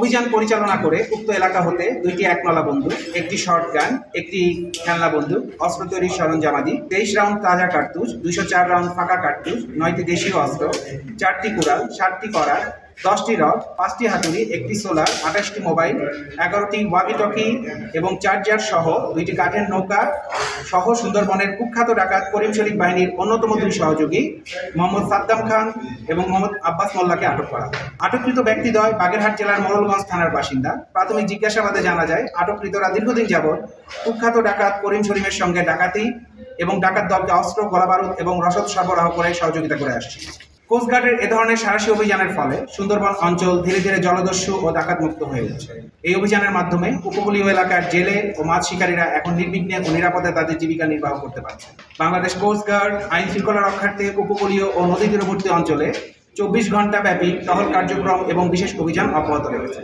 অভিযান পরিচালনা করে উক্ত এলাকা হতে 2টি একনলা বন্দুক, একটি শর্টগান, একটি খেলনা বন্দুক, অস্ত্র তৈরির সরঞ্জামাদি, 23 রাউন্ড তাজা কার্তুজ, 204 রাউন্ড ফাঁকা কার্তুজ, 9টি দেশীয় অস্ত্র, 4টি কুড়াল, 7টি করার, 10টি রড, 5টি হাতুড়ি, একটি সোলার, 28টি মোবাইল, 11টি ওয়াকিটকি এবং চার্জার সহ 2টি কাঠের নৌকা সহ সুন্দরবনের কুখ্যাত ডাকাত করিম শরীফ বাহিনীর অন্যতম 2 সহযোগী মোহাম্মদ সাদ্দাম খান এবং মোহাম্মদ আব্বাস মোল্লাকে আটক করা হয়। আটককৃত ব্যক্তিদ্বয় বাগেরহাট জেলার মোড়লগঞ্জ থানার বাসিন্দা। প্রাথমিক জিজ্ঞাসাবাদে জানা যায় আটককৃতরা দীর্ঘদিন যাবৎ কুখ্যাত ডাকাত করিম শরীফের সঙ্গে ডাকাতি এবং ডাকাত দলকে অস্ত্র, গোলাবারুদ এবং রসদ সরবরাহ করে সহযোগিতা করে আসছে। কোস্টগার্ডের এ ধরনের সাহসী অভিযানের ফলে সুন্দরবন অঞ্চল ধীরে ধীরে জলদস্যু ও ডাকাত মুক্ত হয়ে উঠছে। এই অভিযানের মাধ্যমে উপকূলীয় এলাকার জেলে ও মাছ শিকারীরা এখন নির্বিঘ্নে ও নিরাপদে তাদের জীবিকা নির্বাহ করতে পারছে। বাংলাদেশ কোস্টগার্ড আইন শৃঙ্খলা রক্ষার্থে উপকূলীয় ও নদী তীরবর্তী অঞ্চলে 24 ঘণ্টা ব্যাপী টহল কার্যক্রম এবং বিশেষ অভিযান অব্যাহত রেখেছে।